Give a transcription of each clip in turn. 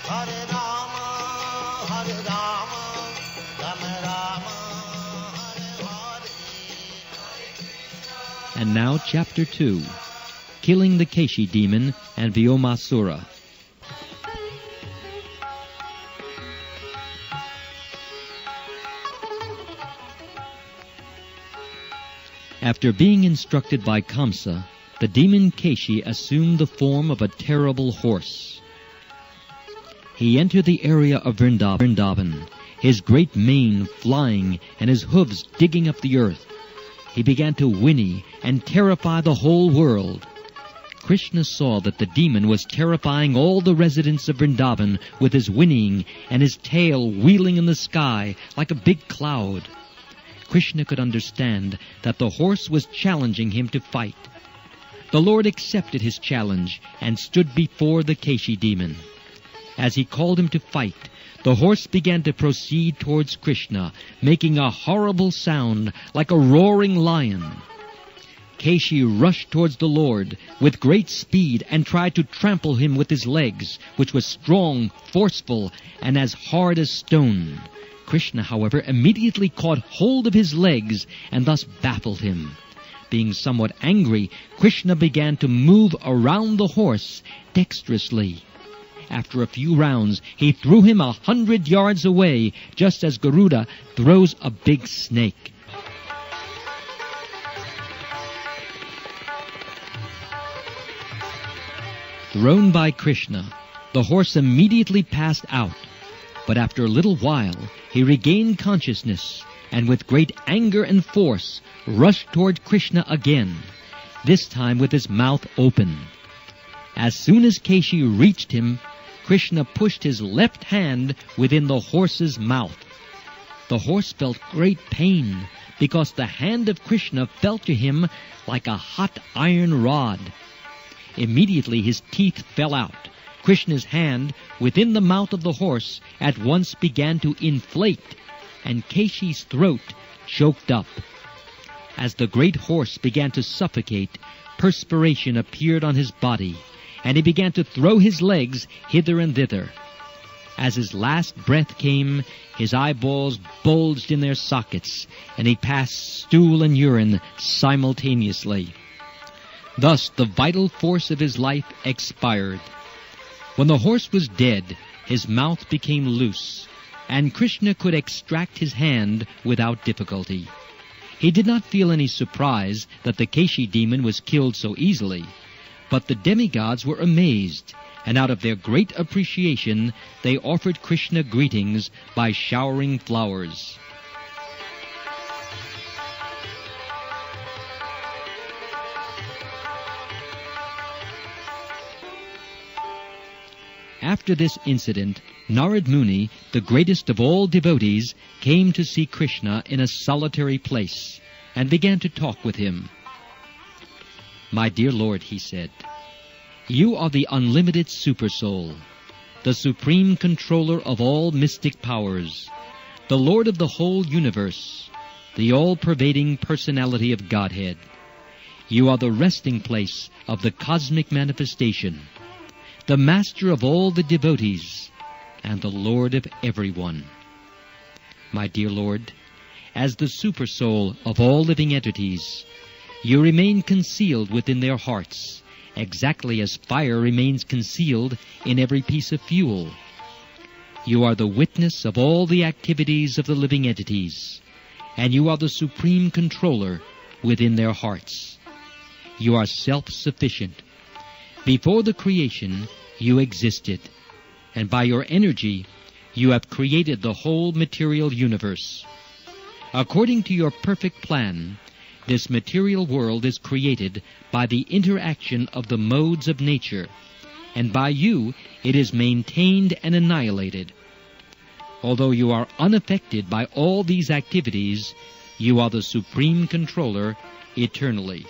Hare Rama, Hare Rama, Rama Rama, Hare Hare. And now Chapter 2, Killing the Kesi Demon and Vyomasura. After being instructed by Kamsa, the demon Kesi assumed the form of a terrible horse. He entered the area of Vrindavan, his great mane flying and his hooves digging up the earth. He began to whinny and terrify the whole world. Krishna saw that the demon was terrifying all the residents of Vrindavan with his whinnying and his tail wheeling in the sky like a big cloud. Krishna could understand that the horse was challenging him to fight. The Lord accepted his challenge and stood before the Kesi demon. As he called him to fight, the horse began to proceed towards Krishna, making a horrible sound like a roaring lion. Kesi rushed towards the Lord with great speed and tried to trample him with his legs, which was strong, forceful, and as hard as stone. Krishna, however, immediately caught hold of his legs and thus baffled him. Being somewhat angry, Krishna began to move around the horse dexterously. After a few rounds, he threw him 100 yards away, just as Garuda throws a big snake. Thrown by Krishna, the horse immediately passed out. But after a little while, he regained consciousness, and with great anger and force, rushed toward Krishna again, this time with his mouth open. As soon as Kesi reached him, Krishna pushed his left hand within the horse's mouth. The horse felt great pain, because the hand of Krishna felt to him like a hot iron rod. Immediately his teeth fell out. Krishna's hand within the mouth of the horse at once began to inflate, and Kesi's throat choked up. As the great horse began to suffocate, perspiration appeared on his body, and he began to throw his legs hither and thither. As his last breath came, his eyeballs bulged in their sockets, and he passed stool and urine simultaneously. Thus the vital force of his life expired. When the horse was dead, his mouth became loose, and Krishna could extract his hand without difficulty. He did not feel any surprise that the Kesi demon was killed so easily, but the demigods were amazed, and out of their great appreciation, they offered Krishna greetings by showering flowers. After this incident, Narad Muni, the greatest of all devotees, came to see Krishna in a solitary place, and began to talk with him. "My dear Lord," he said, "you are the unlimited Supersoul, the supreme controller of all mystic powers, the Lord of the whole universe, the all-pervading personality of Godhead. You are the resting place of the cosmic manifestation, the master of all the devotees, and the Lord of everyone. My dear Lord, as the Supersoul of all living entities, you remain concealed within their hearts, exactly as fire remains concealed in every piece of fuel. You are the witness of all the activities of the living entities, and you are the supreme controller within their hearts. You are self-sufficient. Before the creation, you existed, and by your energy, you have created the whole material universe. According to your perfect plan, this material world is created by the interaction of the modes of nature, and by you it is maintained and annihilated. Although you are unaffected by all these activities, you are the supreme controller eternally."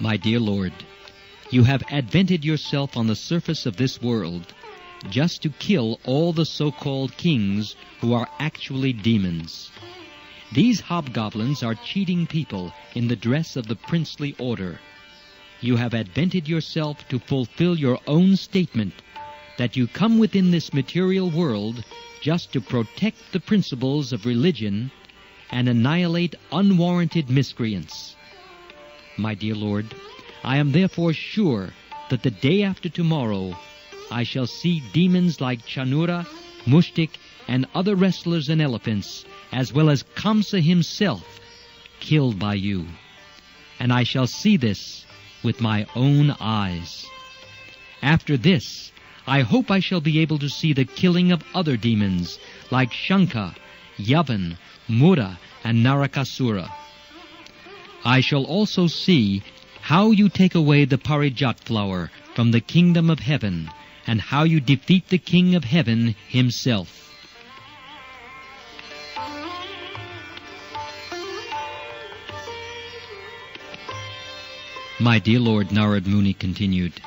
My dear Lord, you have advented yourself on the surface of this world just to kill all the so-called kings who are actually demons. These hobgoblins are cheating people in the dress of the princely order. You have advented yourself to fulfill your own statement that you come within this material world just to protect the principles of religion and annihilate unwarranted miscreants. My dear Lord, I am therefore sure that the day after tomorrow I shall see demons like Chanura, Mushtik, and other wrestlers and elephants, as well as Kamsa himself, killed by you. And I shall see this with my own eyes. After this, I hope I shall be able to see the killing of other demons, like Shanka, Yavan, Mura, and Narakasura. I shall also see how you take away the Parijat flower from the kingdom of heaven, and how you defeat the king of heaven himself. My dear Lord, Narad Muni continued,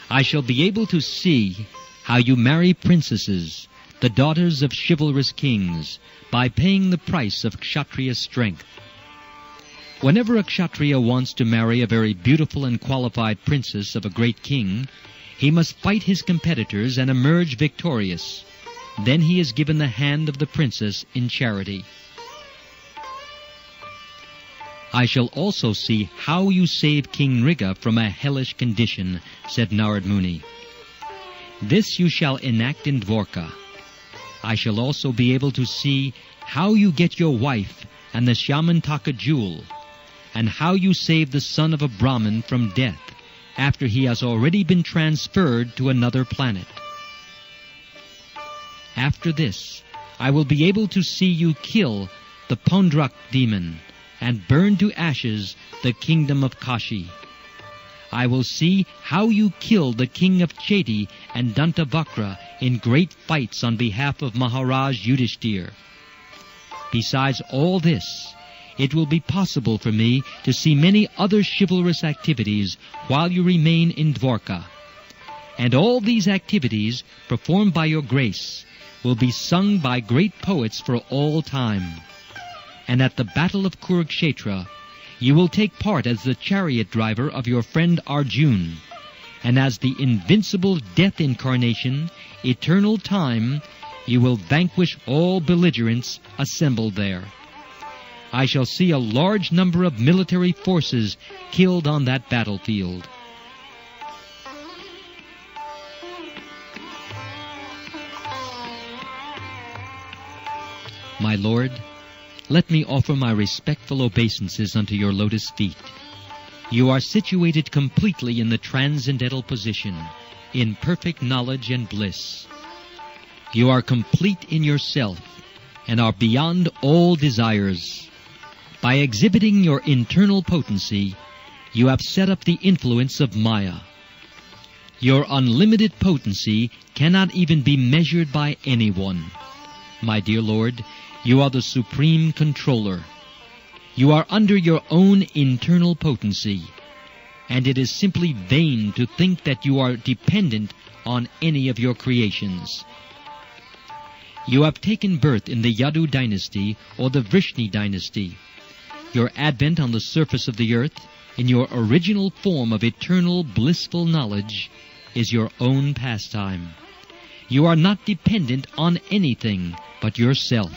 I shall be able to see how you marry princesses, the daughters of chivalrous kings, by paying the price of Kshatriya strength. Whenever a Kshatriya wants to marry a very beautiful and qualified princess of a great king, he must fight his competitors and emerge victorious. Then he is given the hand of the princess in charity. I shall also see how you save King Nriga from a hellish condition, said Narad Muni. This you shall enact in Dwarka. I shall also be able to see how you get your wife and the Shamantaka jewel, and how you save the son of a Brahmin from death after he has already been transferred to another planet. After this, I will be able to see you kill the Pondrak demon and burn to ashes the kingdom of Kashi. I will see how you kill the king of Cheti and Dantavakra in great fights on behalf of Maharaj Yudhishthir. Besides all this, it will be possible for me to see many other chivalrous activities while you remain in Dwarka. And all these activities, performed by your grace, will be sung by great poets for all time. And at the battle of Kurukshetra, you will take part as the chariot driver of your friend Arjun, and as the invincible death incarnation, eternal time, you will vanquish all belligerents assembled there. I shall see a large number of military forces killed on that battlefield. My Lord, let me offer my respectful obeisances unto your lotus feet. You are situated completely in the transcendental position, in perfect knowledge and bliss. You are complete in yourself, and are beyond all desires. By exhibiting your internal potency, you have set up the influence of Maya. Your unlimited potency cannot even be measured by anyone. My dear Lord, you are the supreme controller. You are under your own internal potency, and it is simply vain to think that you are dependent on any of your creations. You have taken birth in the Yadu dynasty or the Vrishni dynasty. Your advent on the surface of the earth, in your original form of eternal blissful knowledge, is your own pastime. You are not dependent on anything but yourself.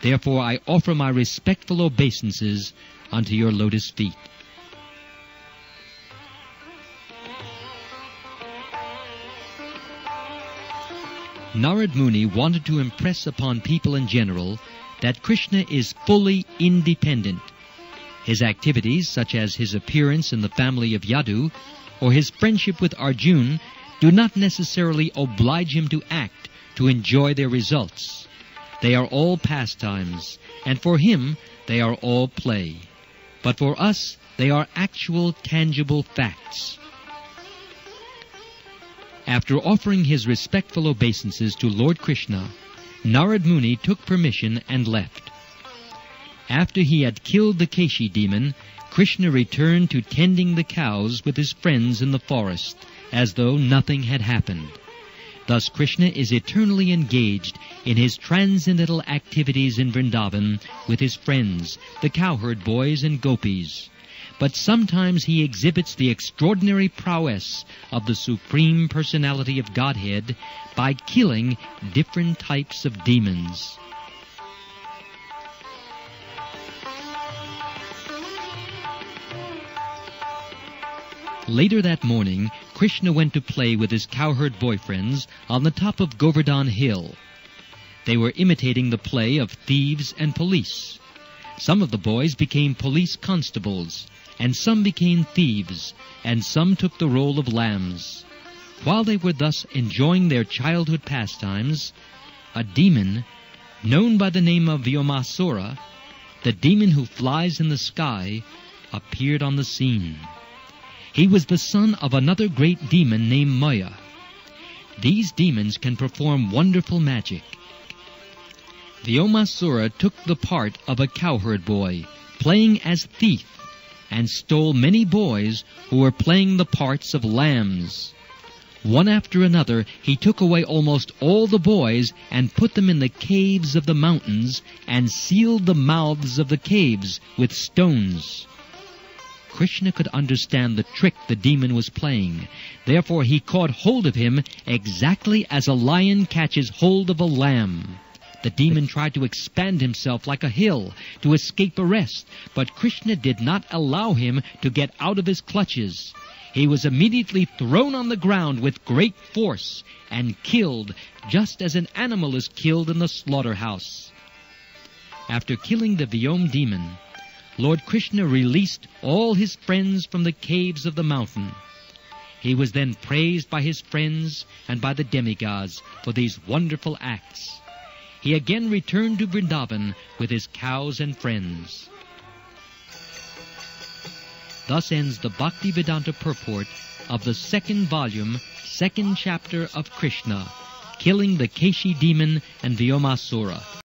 Therefore I offer my respectful obeisances unto your lotus feet. Narad Muni wanted to impress upon people in general that Krishna is fully independent. His activities, such as his appearance in the family of Yadu, or his friendship with Arjun, do not necessarily oblige him to act to enjoy their results. They are all pastimes, and for him they are all play. But for us, they are actual, tangible facts. After offering his respectful obeisances to Lord Krishna, Narad Muni took permission and left. After he had killed the Kesi demon, Krishna returned to tending the cows with his friends in the forest, as though nothing had happened. Thus Krishna is eternally engaged in his transcendental activities in Vrindavan with his friends, the cowherd boys and gopis. But sometimes he exhibits the extraordinary prowess of the Supreme Personality of Godhead by killing different types of demons. Later that morning, Krishna went to play with his cowherd boyfriends on the top of Govardhan Hill. They were imitating the play of thieves and police. Some of the boys became police constables, and some became thieves, and some took the role of lambs. While they were thus enjoying their childhood pastimes, a demon, known by the name of Vyomasura, the demon who flies in the sky, appeared on the scene. He was the son of another great demon named Maya. These demons can perform wonderful magic. Vyomasura took the part of a cowherd boy, playing as thief, and stole many boys who were playing the parts of lambs. One after another, he took away almost all the boys and put them in the caves of the mountains and sealed the mouths of the caves with stones. Krishna could understand the trick the demon was playing. Therefore he caught hold of him exactly as a lion catches hold of a lamb. The demon tried to expand himself like a hill to escape arrest, but Krishna did not allow him to get out of his clutches. He was immediately thrown on the ground with great force and killed, just as an animal is killed in the slaughterhouse. After killing the Vyom demon, Lord Krishna released all his friends from the caves of the mountain. He was then praised by his friends and by the demigods for these wonderful acts. He again returned to Vrindavan with his cows and friends. Thus ends the Bhaktivedanta purport of the second volume, second chapter of Krishna, killing the Kesi demon and Vyomasura.